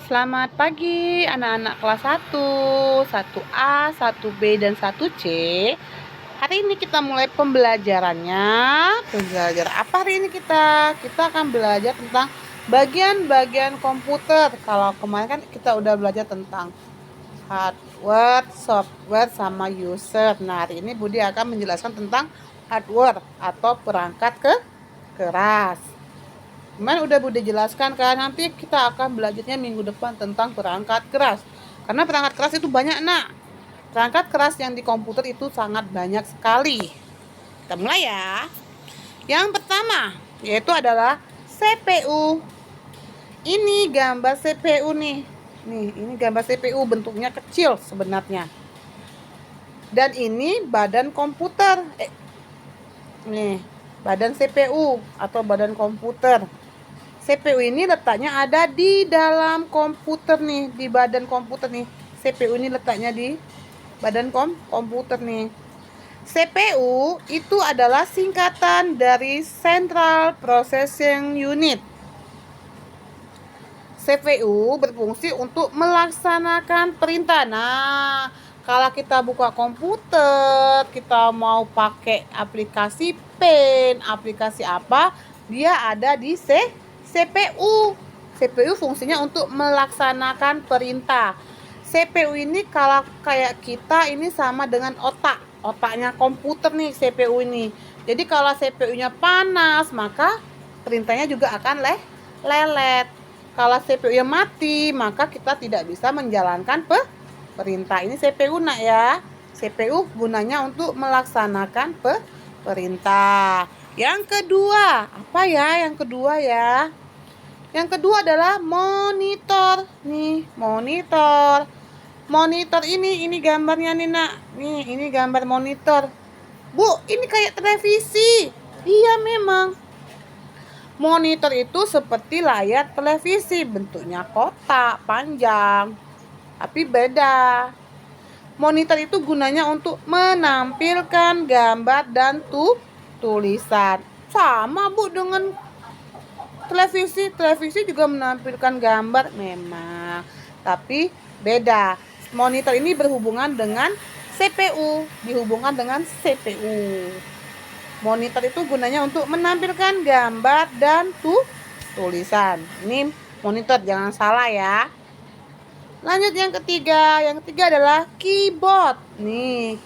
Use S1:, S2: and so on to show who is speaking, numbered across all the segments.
S1: Selamat pagi anak-anak kelas 1A, 1B, dan 1C. Hari ini kita mulai pembelajarannya. Pembelajaran apa hari ini kita? Kita akan belajar tentang bagian-bagian komputer. Kalau kemarin kan kita udah belajar tentang hardware, software, sama user. Nah, hari ini Budi akan menjelaskan tentang hardware atau perangkat keras. Kemarin udah Budi jelaskan kan, nanti kita akan belajarnya minggu depan tentang perangkat keras. Karena perangkat keras itu banyak, nak. Perangkat keras yang di komputer itu sangat banyak sekali. Kita mulai ya. Yang pertama, yaitu adalah CPU. Ini gambar CPU nih. Ini gambar CPU, bentuknya kecil sebenarnya. Dan ini badan komputer. Nih, badan CPU atau badan komputer. CPU ini letaknya ada di dalam komputer nih, di badan komputer nih. CPU ini letaknya di badan komputer nih. CPU itu adalah singkatan dari Central Processing Unit. CPU berfungsi untuk melaksanakan perintah. Nah, kalau kita buka komputer, kita mau pakai aplikasi pen, aplikasi apa, dia ada di CPU. CPU fungsinya untuk melaksanakan perintah. CPU ini kalau kayak kita ini sama dengan otaknya komputer nih, CPU ini. Jadi kalau CPU-nya panas, maka perintahnya juga akan lelet. Kalau CPU-nya mati, maka kita tidak bisa menjalankan perintah. Ini CPU, nak ya. CPU gunanya untuk melaksanakan perintah. Yang kedua, apa ya? Yang kedua ya. Yang kedua adalah monitor. Nih, monitor. Monitor ini gambarnya nih, nak. Nih, ini gambar monitor. Bu, ini kayak televisi. Iya, memang. Monitor itu seperti layar televisi, bentuknya kotak, panjang. Tapi beda. Monitor itu gunanya untuk menampilkan gambar dan tulisan. Sama, Bu, dengan televisi juga menampilkan gambar memang, tapi beda. Monitor ini berhubungan dengan CPU, dihubungkan dengan CPU. Monitor itu gunanya untuk menampilkan gambar dan tulisan. Ini monitor, jangan salah ya. Lanjut yang ketiga. Yang ketiga adalah keyboard. Nih,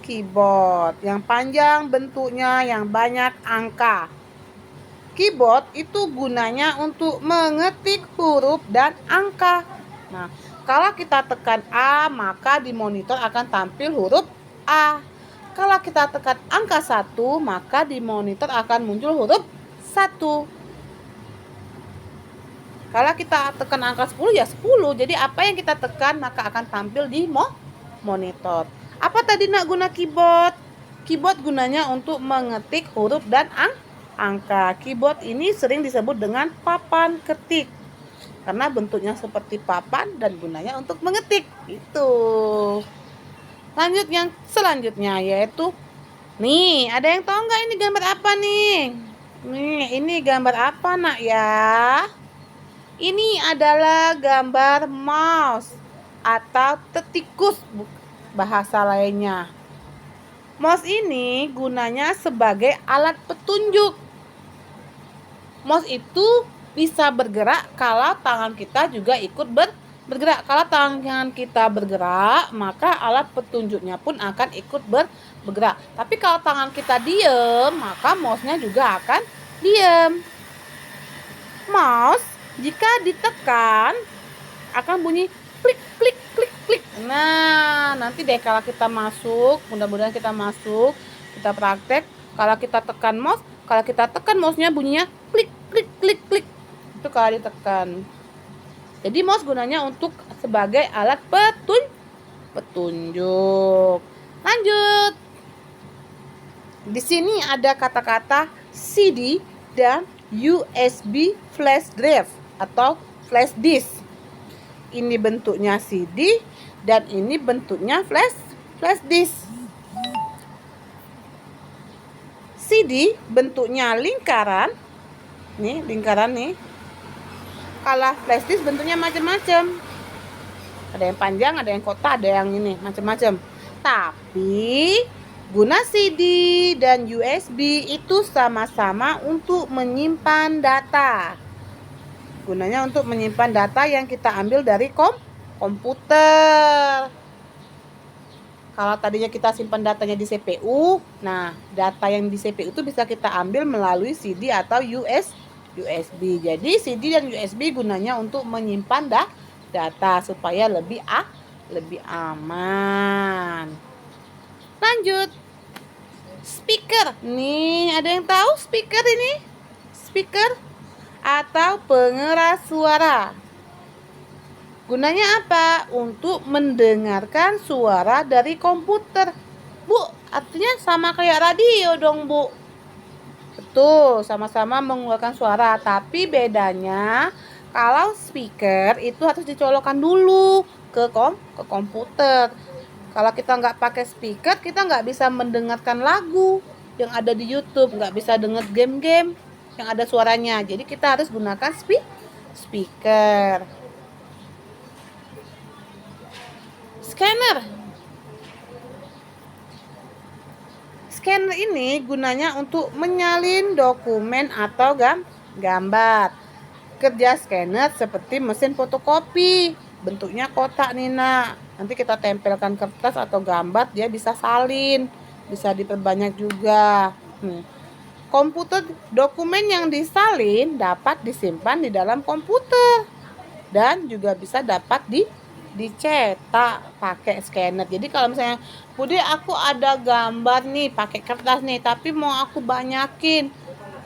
S1: keyboard yang panjang bentuknya, yang banyak angka. Keyboard itu gunanya untuk mengetik huruf dan angka. Nah, kalau kita tekan A, maka di monitor akan tampil huruf A. Kalau kita tekan angka 1, maka di monitor akan muncul huruf 1. Kalau kita tekan angka 10, ya 10. Jadi apa yang kita tekan, maka akan tampil di monitor. Apa tadi, nak, guna keyboard? Keyboard gunanya untuk mengetik huruf dan angka. Keyboard ini sering disebut dengan papan ketik karena bentuknya seperti papan dan gunanya untuk mengetik. Itu. Lanjut yang selanjutnya, yaitu nih, ada yang tahu nggak ini gambar apa nih? Nih, ini gambar apa, nak ya? Ini adalah gambar mouse atau tetikus bahasa lainnya. Mouse ini gunanya sebagai alat petunjuk. Mouse itu bisa bergerak kalau tangan kita juga ikut bergerak. Kalau tangan kita bergerak, maka alat petunjuknya pun akan ikut bergerak. Tapi kalau tangan kita diam, maka mouse-nya juga akan diam. Mouse jika ditekan akan bunyi klik klik klik klik. Nah, nanti deh kalau kita masuk, mudah-mudahan kita masuk, kita praktek. Kalau kita tekan mouse, kalau kita tekan mouse-nya bunyinya klik klik klik klik. Itu kalau ditekan. Jadi mouse gunanya untuk sebagai alat petunjuk. Lanjut. Di sini ada kata-kata CD dan USB flash drive atau flash disk. Ini bentuknya CD dan ini bentuknya flash disk. CD bentuknya lingkaran. Nih, lingkaran nih. Kalau flash disk bentuknya macam-macam. Ada yang panjang, ada yang kotak, ada yang ini, macam-macam. Tapi guna CD dan USB itu sama-sama untuk menyimpan data. Gunanya untuk menyimpan data yang kita ambil dari komputer. Kalau tadinya kita simpan datanya di CPU, nah data yang di CPU itu bisa kita ambil melalui CD atau USB. Jadi CD dan USB gunanya untuk menyimpan data supaya lebih aman. Lanjut. Speaker. Nih, ada yang tahu speaker ini? Speaker atau pengeras suara. Gunanya apa? Untuk mendengarkan suara dari komputer. Bu, artinya sama kayak radio dong, Bu. Betul, sama-sama mengeluarkan suara. Tapi bedanya, kalau speaker itu harus dicolokkan dulu ke komputer. Kalau kita nggak pakai speaker, kita nggak bisa mendengarkan lagu yang ada di YouTube. Nggak bisa dengar game-game yang ada suaranya. Jadi kita harus gunakan speaker. Scanner. Scanner ini gunanya untuk menyalin dokumen atau gambar. Kerja scanner seperti mesin fotokopi. Bentuknya kotak nih, Nak. Nanti kita tempelkan kertas atau gambar, dia bisa salin. Bisa diperbanyak juga. Komputer, dokumen yang disalin dapat disimpan di dalam komputer. Dan juga bisa dapat dicetak pakai scanner. Jadi kalau misalnya, Budi aku ada gambar nih pakai kertas nih, tapi mau aku banyakin.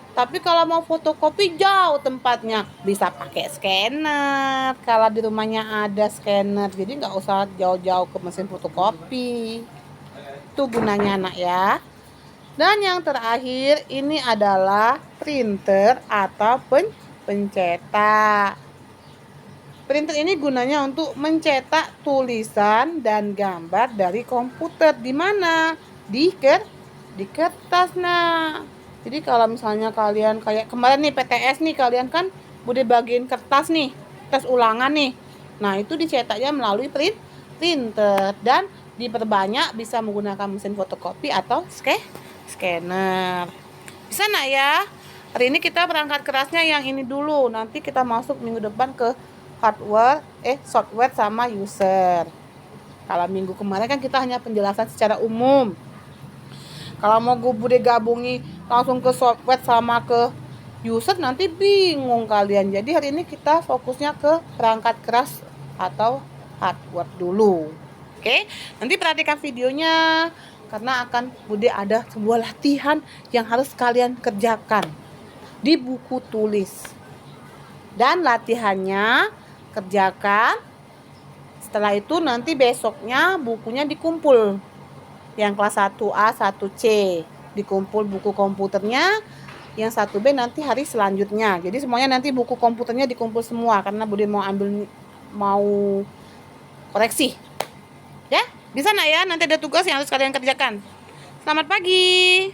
S1: Tapi kalau mau fotokopi jauh tempatnya, bisa pakai scanner. Kalau di rumahnya ada scanner, jadi nggak usah jauh-jauh ke mesin fotokopi. Itu gunanya, Nak, ya. Dan yang terakhir ini adalah printer atau pencetak. Printer ini gunanya untuk mencetak tulisan dan gambar dari komputer. Di mana? Di kertas, Nah. Jadi kalau misalnya kalian kayak kemarin nih PTS nih, kalian kan udah bagiin kertas nih, tes ulangan nih. Nah, itu dicetaknya melalui printer dan diperbanyak bisa menggunakan mesin fotokopi atau scanner. Bisa, Nak, ya? Hari ini kita perangkat kerasnya yang ini dulu. Nanti kita masuk minggu depan ke software sama user. Kalau minggu kemarin kan kita hanya penjelasan secara umum. Kalau mau Bude gabungi langsung ke software sama ke user, nanti bingung kalian. Jadi hari ini kita fokusnya ke perangkat keras atau hardware dulu. Oke, nanti perhatikan videonya karena akan Bude ada sebuah latihan yang harus kalian kerjakan di buku tulis. Dan latihannya kerjakan. Setelah itu nanti besoknya bukunya dikumpul. Yang kelas 1A, 1C dikumpul buku komputernya. Yang 1B nanti hari selanjutnya. Jadi semuanya nanti buku komputernya dikumpul semua karena Bude mau koreksi. Ya, bisa, Nak, ya? Nanti ada tugas yang harus kalian kerjakan. Selamat pagi.